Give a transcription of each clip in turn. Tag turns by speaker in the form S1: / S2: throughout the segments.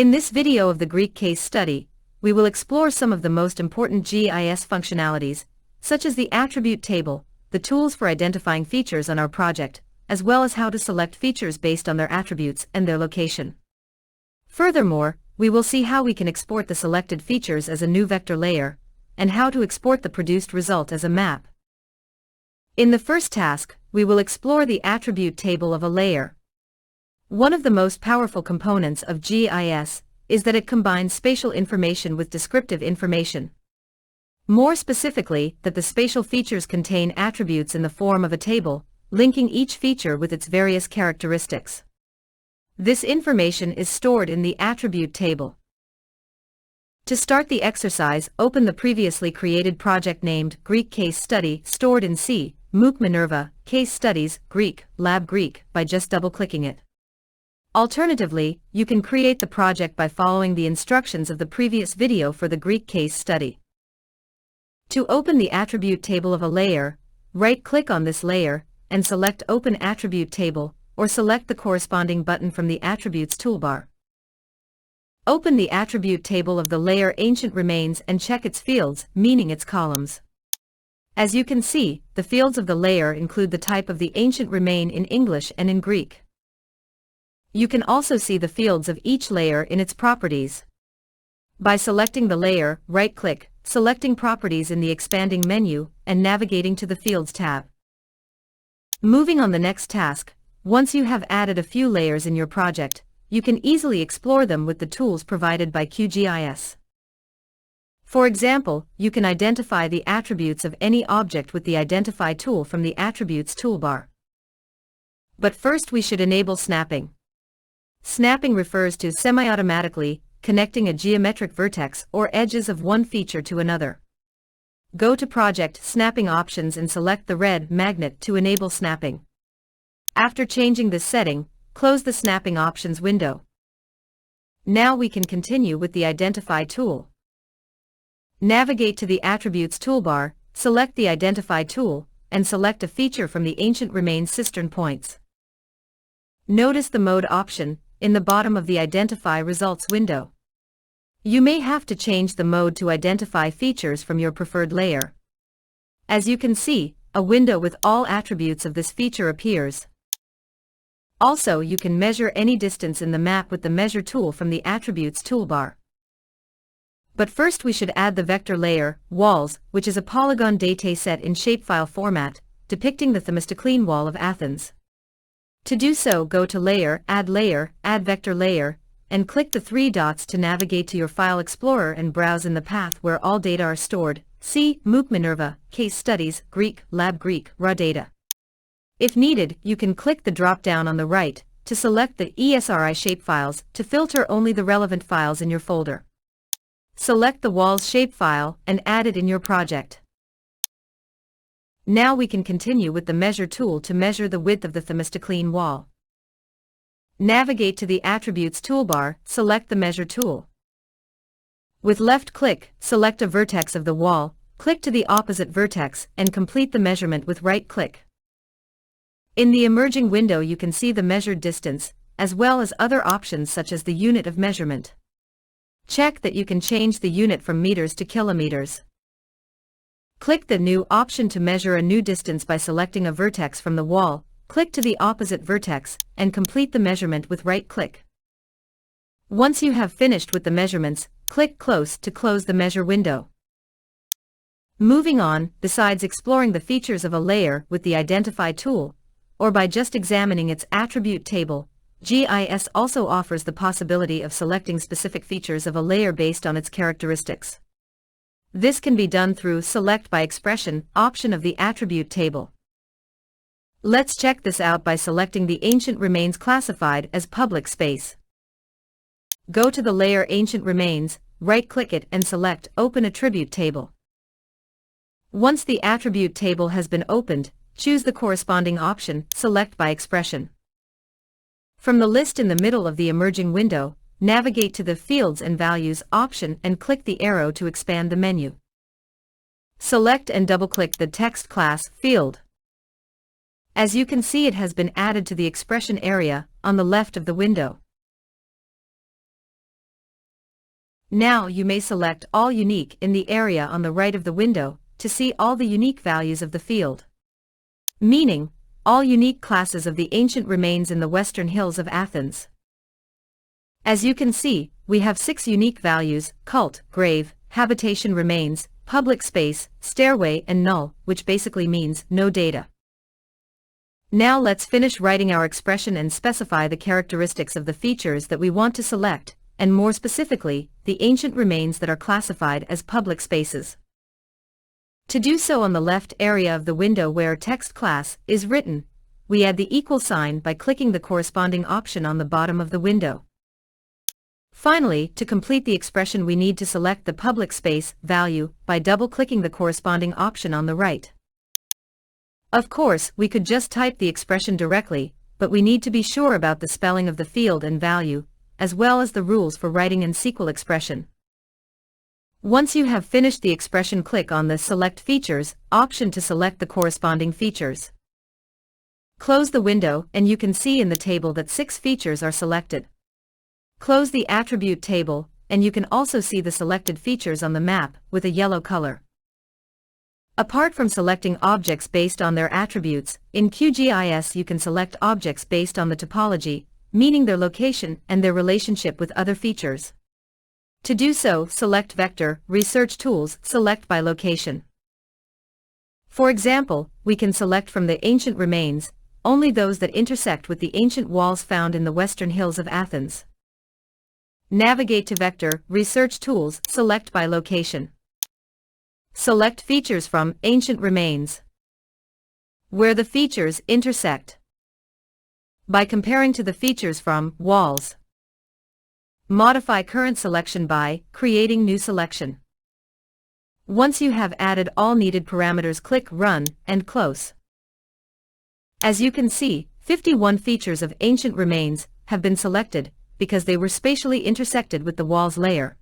S1: In this video of the Greek case study, we will explore some of the most important GIS functionalities, such as the attribute table, the tools for identifying features on our project, as well as how to select features based on their attributes and their location. Furthermore, we will see how we can export the selected features as a new vector layer, and how to export the produced result as a map. In the first task, we will explore the attribute table of a layer. One of the most powerful components of GIS is that it combines spatial information with descriptive information. More specifically, that the spatial features contain attributes in the form of a table, linking each feature with its various characteristics. This information is stored in the attribute table. To start the exercise, open the previously created project named Greek Case Study stored in C, MOOC MINERVA, Case Studies, Greek, Lab Greek, by just double-clicking it. Alternatively, you can create the project by following the instructions of the previous video for the Greek case study. To open the attribute table of a layer, right-click on this layer, and select Open Attribute Table, or select the corresponding button from the Attributes toolbar. Open the attribute table of the layer Ancient Remains and check its fields, meaning its columns. As you can see, the fields of the layer include the type of the ancient remain in English and in Greek. You can also see the fields of each layer in its properties. By selecting the layer, right-click, selecting Properties in the expanding menu, and navigating to the Fields tab. Moving on the next task, once you have added a few layers in your project, you can easily explore them with the tools provided by QGIS. For example, you can identify the attributes of any object with the Identify tool from the Attributes toolbar. But first we should enable snapping. Snapping refers to semi-automatically connecting a geometric vertex or edges of one feature to another. Go to Project Snapping Options and select the red magnet to enable snapping. After changing this setting, close the Snapping Options window. Now we can continue with the Identify tool. Navigate to the Attributes toolbar, select the Identify tool, and select a feature from the Ancient Remains cistern points. Notice the Mode option in the bottom of the Identify Results window. You may have to change the mode to identify features from your preferred layer. As you can see, a window with all attributes of this feature appears. Also, you can measure any distance in the map with the Measure tool from the Attributes toolbar. But first we should add the vector layer, walls, which is a polygon dataset in shapefile format, depicting the Themistoclean Wall of Athens. To do so, go to Layer, Add Vector Layer, and click the three dots to navigate to your File Explorer and browse in the path where all data are stored. See MOOC MINERVA, Case Studies, Greek, Lab Greek, Raw Data. If needed, you can click the drop-down on the right to select the ESRI shapefiles to filter only the relevant files in your folder. Select the Walls shapefile and add it in your project. Now we can continue with the Measure tool to measure the width of the Themistoclean Wall. Navigate to the Attributes toolbar, select the Measure tool. With left-click, select a vertex of the wall, click to the opposite vertex, and complete the measurement with right-click. In the emerging window you can see the measured distance, as well as other options such as the unit of measurement. Check that you can change the unit from meters to kilometers. Click the New option to measure a new distance by selecting a vertex from the wall, click to the opposite vertex, and complete the measurement with right-click. Once you have finished with the measurements, click Close to close the Measure window. Moving on, besides exploring the features of a layer with the Identify tool, or by just examining its attribute table, GIS also offers the possibility of selecting specific features of a layer based on its characteristics. This can be done through Select by Expression option of the Attribute table. Let's check this out by selecting the Ancient Remains classified as public space. Go to the layer Ancient Remains, right-click it and select Open Attribute Table. Once the attribute table has been opened, choose the corresponding option, Select by Expression. From the list in the middle of the emerging window, navigate to the Fields and Values option and click the arrow to expand the menu. Select and double-click the Text class field. As you can see, it has been added to the expression area on the left of the window. Now you may select All Unique in the area on the right of the window to see all the unique values of the field. Meaning, all unique classes of the ancient remains in the Western Hills of Athens. As you can see, we have 6 unique values: cult, grave, habitation remains, public space, stairway and null, which basically means no data. Now let's finish writing our expression and specify the characteristics of the features that we want to select, and more specifically, the ancient remains that are classified as public spaces. To do so, on the left area of the window where text class is written, we add the equal sign by clicking the corresponding option on the bottom of the window. Finally, to complete the expression, we need to select the public space value by double-clicking the corresponding option on the right. Of course, we could just type the expression directly, but we need to be sure about the spelling of the field and value, as well as the rules for writing an SQL expression. Once you have finished the expression, click on the Select Features option to select the corresponding features. Close the window and you can see in the table that 6 features are selected. Close the attribute table and you can also see the selected features on the map with a yellow color. Apart from selecting objects based on their attributes, in QGIS you can select objects based on the topology, meaning their location and their relationship with other features. To do so, select Vector, Research Tools, select by location. For example, we can select from the ancient remains only those that intersect with the ancient walls found in the Western Hills of Athens. Navigate to Vector, Research Tools, select by location. Select features from ancient remains where the features intersect by comparing to the features from walls. Modify current selection by creating new selection. Once you have added all needed parameters, click Run and Close. As you can see, 51 features of ancient remains have been selected because they were spatially intersected with the walls layer.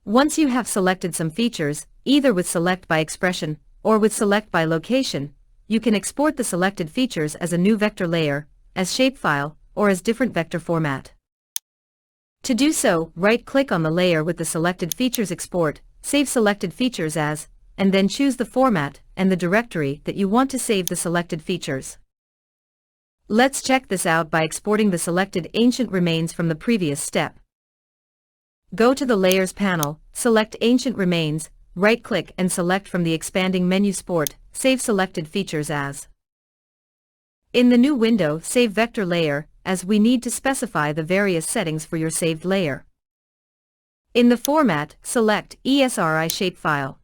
S1: Once you have selected some features, either with Select by Expression or with Select by Location, you can export the selected features as a new vector layer, as shapefile, or as different vector format. To do so, right-click on the layer with the selected features, export, save selected features as, and then choose the format and the directory that you want to save the selected features. Let's check this out by exporting the selected ancient remains from the previous step. Go to the Layers panel, select Ancient Remains, right-click and select from the expanding menu Export, save selected features as. In the new window, save vector layer, as we need to specify the various settings for your saved layer. In the format, select ESRI shapefile.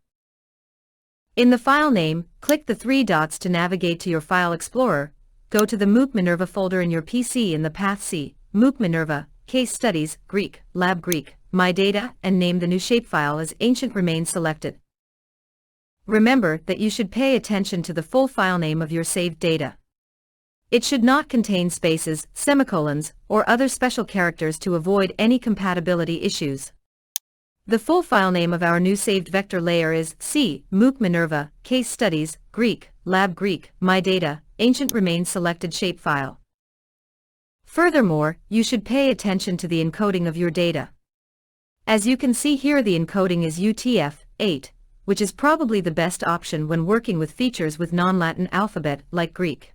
S1: In the file name, click the 3 dots to navigate to your file explorer, go to the MOOC MINERVA folder in your PC in the path C, MOOC MINERVA, Case Studies, Greek, Lab Greek, My Data, and name the new shapefile as Ancient Remains selected. Remember that you should pay attention to the full file name of your saved data. It should not contain spaces, semicolons, or other special characters to avoid any compatibility issues. The full file name of our new saved vector layer is C, MOOC MINERVA, Case Studies, Greek, Lab Greek, My Data, Ancient Remains selected shapefile. Furthermore, you should pay attention to the encoding of your data. As you can see here, the encoding is UTF-8, which is probably the best option when working with features with non-Latin alphabet like Greek.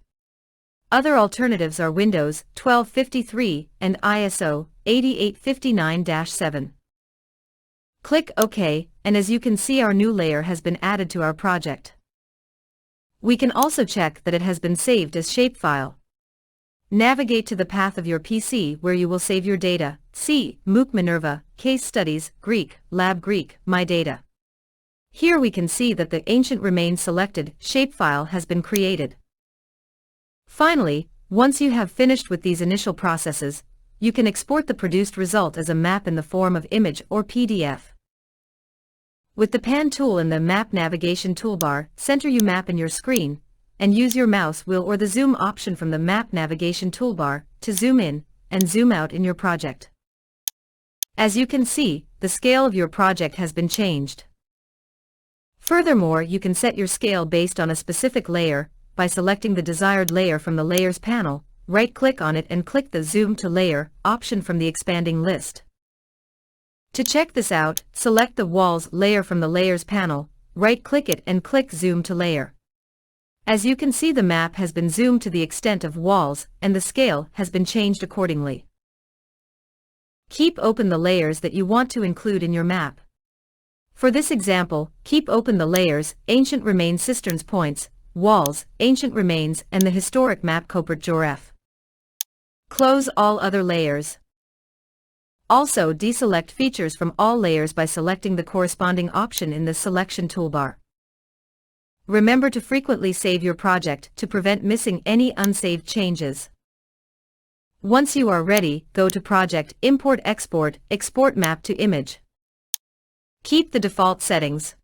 S1: Other alternatives are Windows 1253 and ISO 8859-7. Click OK, and as you can see, our new layer has been added to our project. We can also check that it has been saved as shapefile. Navigate to the path of your PC where you will save your data, C, MOOC MINERVA, Case Studies, Greek, Lab Greek, My Data. Here we can see that the ancient remains selected shapefile has been created. Finally, once you have finished with these initial processes, you can export the produced result as a map in the form of image or PDF. With the Pan tool in the Map navigation toolbar, center your map in your screen, and use your mouse wheel or the zoom option from the Map navigation toolbar to zoom in and zoom out in your project. As you can see, the scale of your project has been changed. Furthermore, you can set your scale based on a specific layer by selecting the desired layer from the Layers panel, right-click on it and click the Zoom to Layer option from the expanding list. To check this out, select the Walls layer from the Layers panel, right-click it and click Zoom to Layer. As you can see, the map has been zoomed to the extent of walls and the scale has been changed accordingly. Keep open the layers that you want to include in your map. For this example, keep open the layers, Ancient Remains Cisterns Points, Walls, Ancient Remains and the Historic Map Kaupert Joref. Close all other layers. Also deselect features from all layers by selecting the corresponding option in the selection toolbar. Remember to frequently save your project to prevent missing any unsaved changes. Once you are ready, go to Project, Import Export, Export Map to Image. Keep the default settings.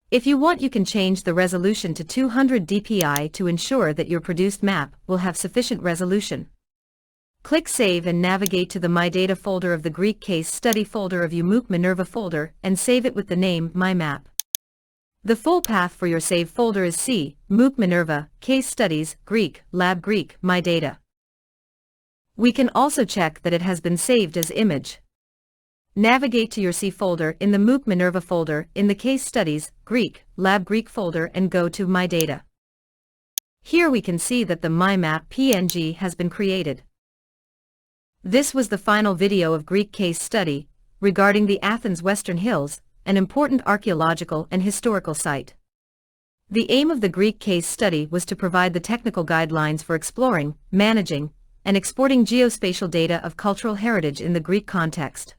S1: If you want, you can change the resolution to 200 dpi to ensure that your produced map will have sufficient resolution. Click Save and navigate to the My Data folder of the Greek Case Study folder of your MOOC MINERVA folder and save it with the name My Map. The full path for your save folder is C, MOOC MINERVA, Case Studies, Greek, Lab Greek, My Data. We can also check that it has been saved as image. Navigate to your C folder in the MOOC MINERVA folder in the Case Studies, Greek, Lab Greek folder and go to My Data. Here we can see that the My Map PNG has been created. This was the final video of Greek case study regarding the Athens Western Hills, an important archaeological and historical site. The aim of the Greek case study was to provide the technical guidelines for exploring, managing, and exporting geospatial data of cultural heritage in the Greek context.